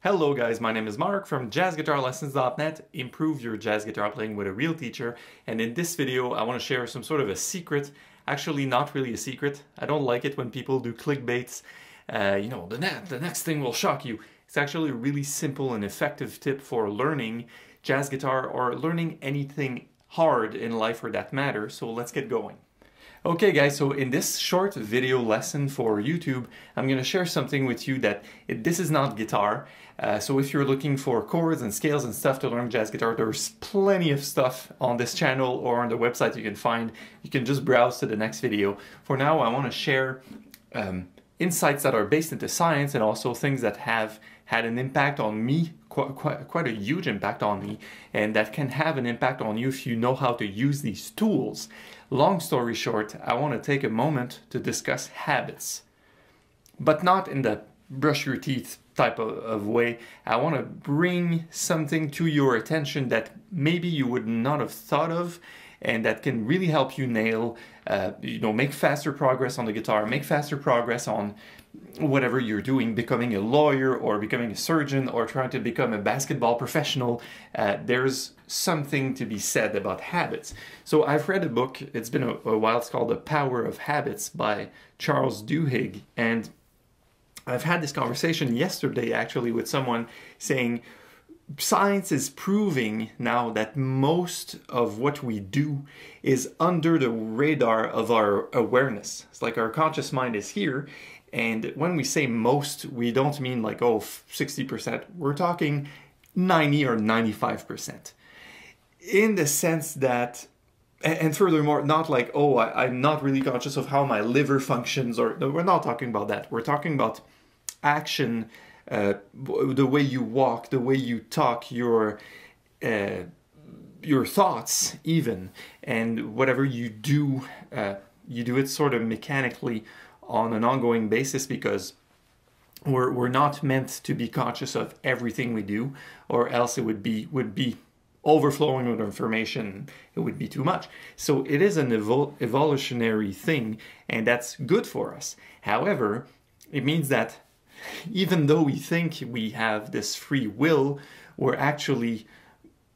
Hello guys, my name is Marc from jazzguitarlessons.net. Improve your jazz guitar playing with a real teacher. And in this video, I want to share some sort of a secret. Actually, not really a secret. I don't like it when people do clickbaits. The next thing will shock you. It's actually a really simple and effective tip for learning jazz guitar or learning anything hard in life for that matter. So let's get going. Okay guys, so in this short video lesson for YouTube, I'm going to share something with you that this is not guitar. So if you're looking for chords and scales and stuff to learn jazz guitar, there's plenty of stuff on this channel or on the website you can find. You can just browse to the next video. For now, I want to share insights that are based into science and also things that have had an impact on me, quite a huge impact on me, and that can have an impact on you if you know how to use these tools. Long story short, I want to take a moment to discuss habits, but not in the brush your teeth type of way. I want to bring something to your attention that maybe you would not have thought of, and that can really help you nail, make faster progress on the guitar, make faster progress on whatever you're doing, becoming a lawyer or becoming a surgeon or trying to become a basketball professional. There's something to be said about habits. So I've read a book, it's been a while, it's called The Power of Habits by Charles Duhigg, and I've had this conversation yesterday actually with someone saying science is proving now that most of what we do is under the radar of our awareness. It's like our conscious mind is here, and when we say most, we don't mean like, oh, 60%. We're talking 90 or 95%. In the sense that, and furthermore, not like, oh, I'm not really conscious of how my liver functions, or no, we're not talking about that. We're talking about action, the way you walk, the way you talk, your thoughts even, and whatever you do it sort of mechanically on an ongoing basis, because we're not meant to be conscious of everything we do, or else it would be overflowing with information. It would be too much. So it is an evolutionary thing, and that's good for us. However, it means that even though we think we have this free will, we're actually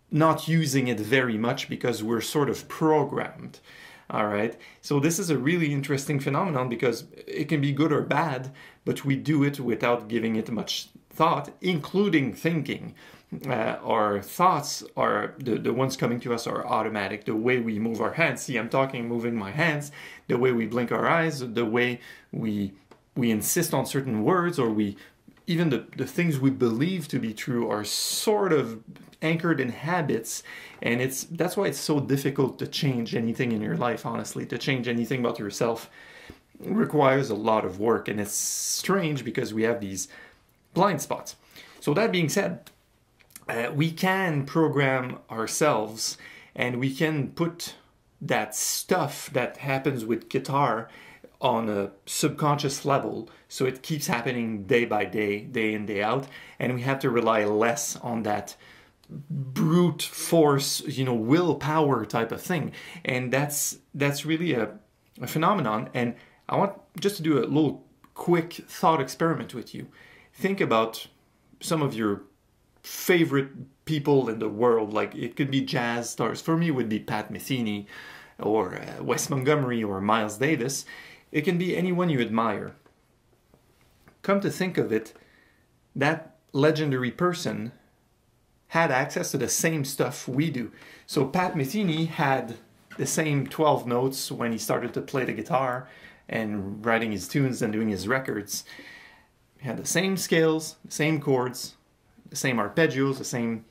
not using it very much because we're sort of programmed. All right, so this is a really interesting phenomenon because it can be good or bad, but we do it without giving it much thought, including thinking. Our thoughts are, the ones coming to us are automatic. The way we move our hands, see, I'm talking moving my hands, the way we blink our eyes, the way we insist on certain words, or even the things we believe to be true are sort of anchored in habits, and that's why it's so difficult to change anything in your life, honestly. To change anything about yourself requires a lot of work, and it's strange because we have these blind spots. So that being said, we can program ourselves, and we can put that stuff that happens with guitar on a subconscious level, so it keeps happening day by day, day in, day out, and we have to rely less on that brute force, willpower type of thing. And that's really a phenomenon. And I want just to do a little quick thought experiment with you. Think about some of your favorite people in the world. Like, it could be jazz stars. For me, it would be Pat Metheny or Wes Montgomery or Miles Davis. It can be anyone you admire. Come to think of it, that legendary person had access to the same stuff we do. So Pat Metheny had the same 12 notes when he started to play the guitar and writing his tunes and doing his records. He had the same scales, the same chords, the same arpeggios, the same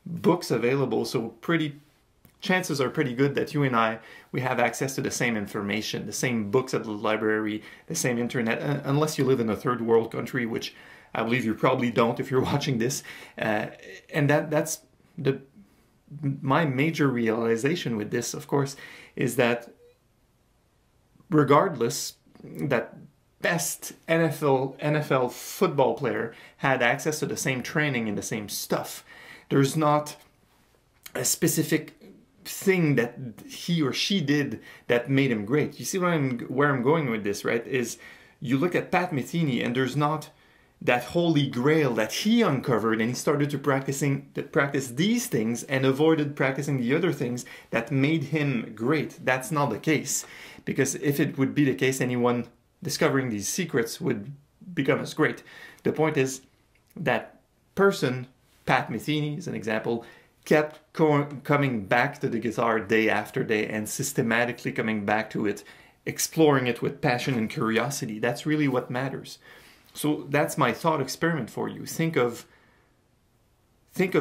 books available. So chances are pretty good that you and we have access to the same information, the same books at the library, the same internet, unless you live in a third world country, which I believe you probably don't if you're watching this. And that's my major realization with this, of course, is that regardless, that best NFL football player had access to the same training and the same stuff. There's not a specific thing that he or she did that made him great. You see where I'm going with this, right? Is you look at Pat Metheny and there's not that holy grail that he uncovered, and he started to practice these things and avoided practicing the other things that made him great. That's not the case, because if it would be the case, anyone discovering these secrets would become as great. The point is that person, Pat Metheny is an example, kept coming back to the guitar day after day and systematically coming back to it, exploring it with passion and curiosity. That's really what matters. So that's my thought experiment for you. Think of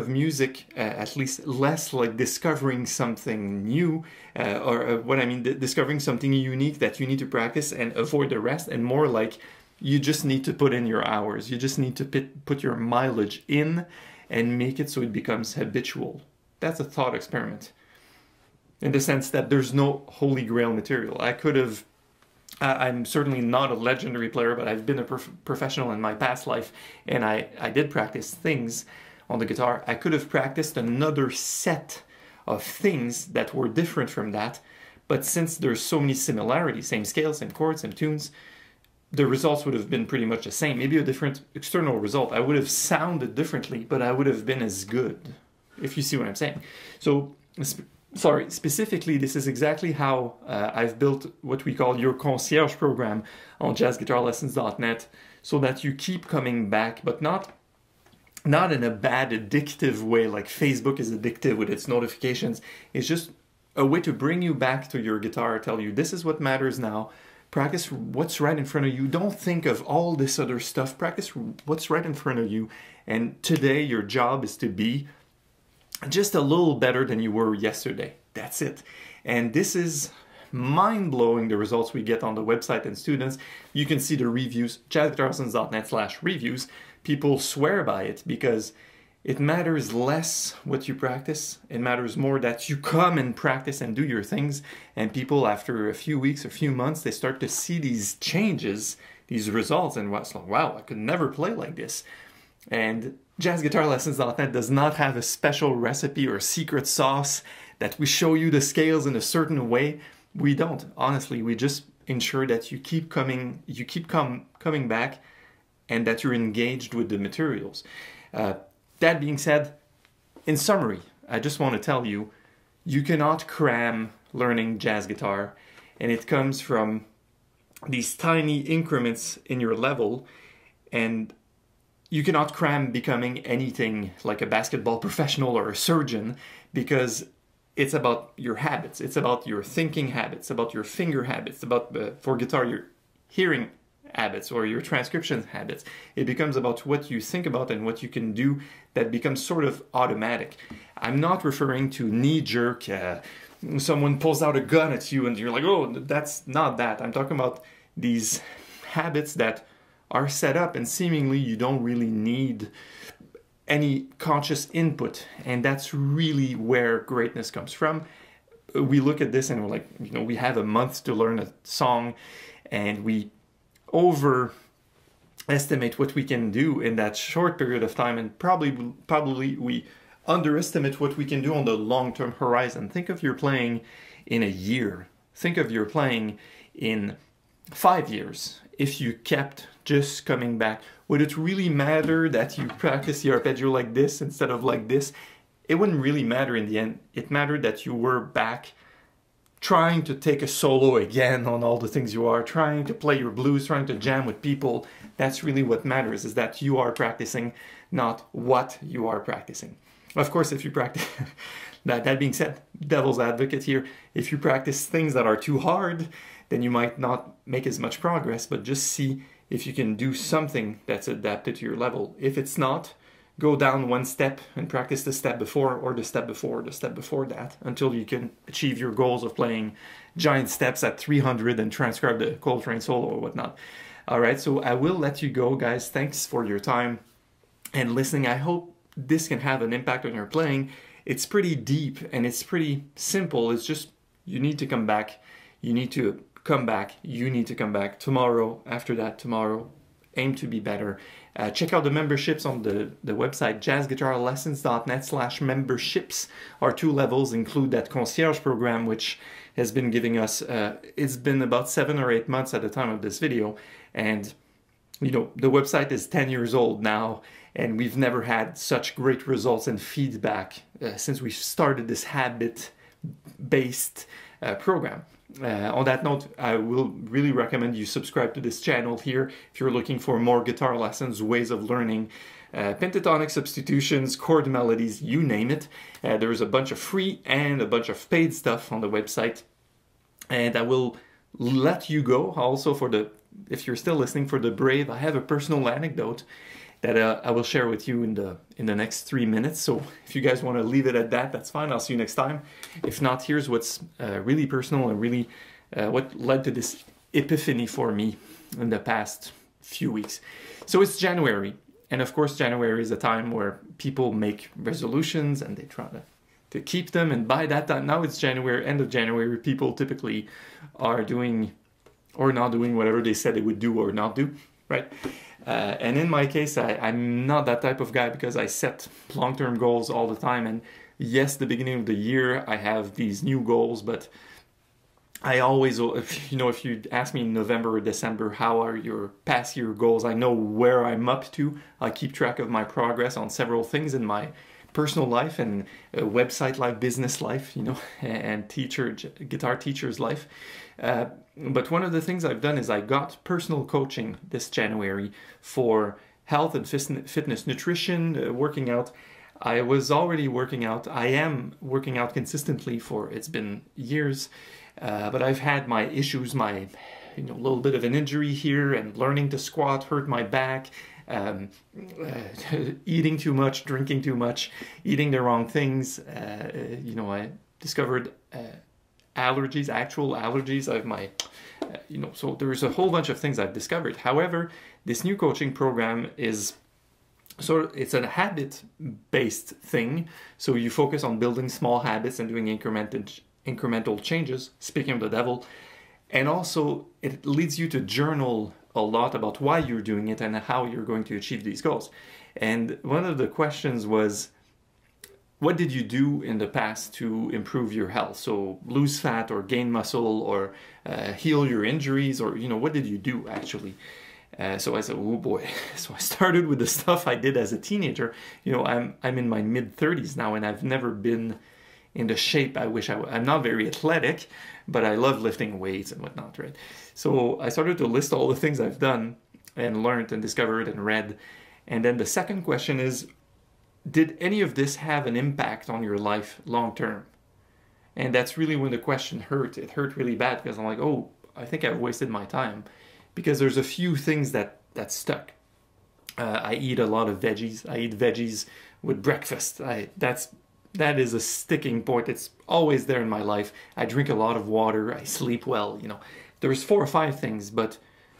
music at least less like discovering something new, what I mean, discovering something unique that you need to practice and avoid the rest, and more like you just need to put in your hours. You just need to put your mileage in and make it so it becomes habitual. That's a thought experiment, in the sense that there's no holy grail material. I could have, I'm certainly not a legendary player, but I've been a professional in my past life, and I did practice things on the guitar. I could have practiced another set of things that were different from that, but since there's so many similarities, same scales, same chords, same tunes, the results would have been pretty much the same. Maybe a different external result. I would have sounded differently, but I would have been as good, if you see what I'm saying. So, sorry, specifically, this is exactly how I've built what we call your Concierge program on jazzguitarlessons.net, so that you keep coming back, but not in a bad addictive way, like Facebook is addictive with its notifications. It's just a way to bring you back to your guitar, tell you this is what matters now. Practice what's right in front of you. Don't think of all this other stuff. Practice what's right in front of you. And today your job is to be just a little better than you were yesterday. That's it. And this is mind-blowing, the results we get on the website and students. You can see the reviews, jazzguitarlessons.net/reviews. People swear by it because it matters less what you practice. It matters more that you come and practice and do your things. And people, after a few weeks, a few months, they start to see these changes, these results, and it's like, wow, I could never play like this. And jazzguitarlessons.net does not have a special recipe or secret sauce that we show you the scales in a certain way. We don't. Honestly, we just ensure that you keep coming back, and that you're engaged with the materials. That being said, in summary, I just want to tell you, you cannot cram learning jazz guitar, and it comes from these tiny increments in your level, and you cannot cram becoming anything like a basketball professional or a surgeon, because it's about your habits, it's about your thinking habits, about your finger habits, about, for guitar, your hearing habits or your transcription habits. It becomes about what you think about and what you can do that becomes sort of automatic. I'm not referring to knee-jerk, someone pulls out a gun at you and you're like, oh, that's not that. I'm talking about these habits that are set up and seemingly you don't really need any conscious input, and that's really where greatness comes from. We look at this and we're like, you know, we have a month to learn a song, and we overestimate what we can do in that short period of time, and probably we underestimate what we can do on the long-term horizon. Think of your playing in a year. Think of your playing in 5 years. If you kept just coming back, would it really matter that you practice the arpeggio like this instead of like this? It wouldn't really matter in the end. It mattered that you were back trying to take a solo again on all the things you are, trying to play your blues, trying to jam with people. That's really what matters, is that you are practicing, not what you are practicing. Of course, if you practice, that being said, devil's advocate here, if you practice things that are too hard, then you might not make as much progress, but just see if you can do something that's adapted to your level. If it's not, go down one step and practice the step before, or the step before, the step before that, until you can achieve your goals of playing giant steps at 300 and transcribe the Coltrane solo or whatnot. All right, so I will let you go, guys. Thanks for your time and listening. I hope this can have an impact on your playing. It's pretty deep and it's pretty simple. It's just, you need to come back. You need to come back. You need to come back tomorrow, after that, tomorrow. Aim to be better. Check out the memberships on the website, jazzguitarlessons.net/memberships. Our 2 levels include that Concierge program, which has been giving us, it's been about 7 or 8 months at the time of this video, and you know, the website is 10 years old now, and we've never had such great results and feedback since we started this habit-based program. On that note, I will really recommend you subscribe to this channel here if you're looking for more guitar lessons, ways of learning, pentatonic substitutions, chord melodies, you name it. There's a bunch of free and a bunch of paid stuff on the website. And I will let you go also for the, if you're still listening, for the brave, I have a personal anecdote that I will share with you in the next 3 minutes. So if you guys want to leave it at that, that's fine. I'll see you next time. If not, here's what's really personal and really what led to this epiphany for me in the past few weeks. So it's January. And of course, January is a time where people make resolutions and they try to keep them. And by that time, now it's January, end of January, people typically are doing or not doing whatever they said they would do or not do, right? And in my case, I'm not that type of guy because I set long-term goals all the time. And yes, the beginning of the year, I have these new goals, but I always, you know, if you ask me in November or December, how are your past year goals? I know where I'm up to. I keep track of my progress on several things in my personal life and website life, business life, you know, and guitar teacher's life. But one of the things I've done is I got personal coaching this January for health and fitness, nutrition, working out. I was already working out. I am working out consistently it's been years, but I've had my issues, my, you know, little bit of an injury here and learning to squat hurt my back, eating too much, drinking too much, eating the wrong things. You know, I discovered allergies, actual allergies. I have my, you know, so there's a whole bunch of things I've discovered. However, this new coaching program is it's a habit-based thing. So you focus on building small habits and doing incremental changes, speaking of the devil. And also it leads you to journal a lot about why you're doing it and how you're going to achieve these goals. And one of the questions was, what did you do in the past to improve your health? So lose fat or gain muscle or heal your injuries, or, you know, what did you do actually? So I said, oh boy. So I started with the stuff I did as a teenager. You know, I'm in my mid-30s now, and I've never been in the shape I wish I'm not very athletic, but I love lifting weights and whatnot, right? So I started to list all the things I've done and learned and discovered and read. And then the second question is, did any of this have an impact on your life long term? And that's really when the question hurt. It hurt really bad because I'm like, oh, I think I've wasted my time. Because there's a few things that stuck. I eat a lot of veggies. I eat veggies with breakfast. That is a sticking point. It's always there in my life. I drink a lot of water. I sleep well. You know, there's 4 or 5 things, but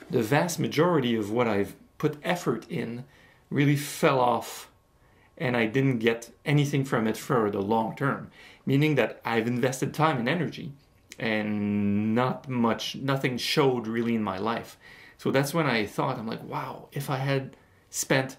the vast majority of what I've put effort in really fell off, and I didn't get anything from it for the long term. Meaning that I've invested time and energy, and nothing showed really in my life. So that's when I thought, I'm like, wow, if I had spent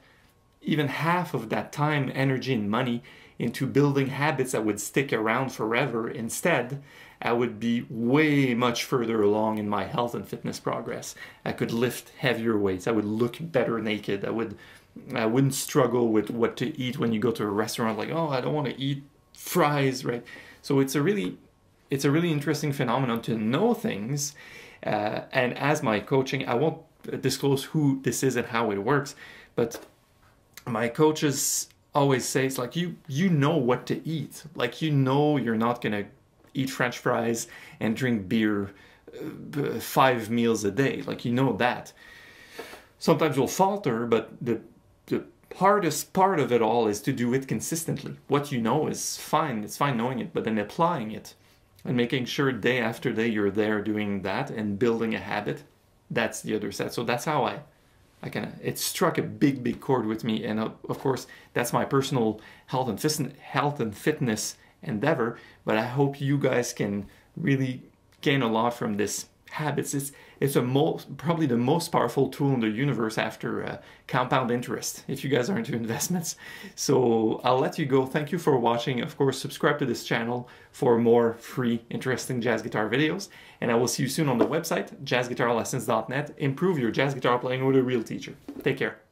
even half of that time, energy, and money into building habits that would stick around forever, instead, I would be way much further along in my health and fitness progress. I could lift heavier weights. I would look better naked. I wouldn't struggle with what to eat when you go to a restaurant, like, oh, I don't want to eat fries, right? So it's a really interesting phenomenon to know things. And as my coaching, I won't disclose who this is and how it works, but my coaches always say, it's like, you know what to eat. Like, you know you're not going to eat French fries and drink beer 5 meals a day. Like, you know that. Sometimes you'll falter, but the hardest part of it all is to do it consistently. What you know is fine. It's fine knowing it, but then applying it and making sure day after day you're there doing that and building a habit, that's the other side. So that's how it struck a big chord with me. And of course, that's my personal health and fitness endeavor. But I hope you guys can really gain a lot from this habits. it's probably the most powerful tool in the universe after compound interest, if you guys are into investments. So I'll let you go. Thank you for watching. Of course, subscribe to this channel for more free, interesting jazz guitar videos. And I will see you soon on the website, jazzguitarlessons.net. Improve your jazz guitar playing with a real teacher. Take care.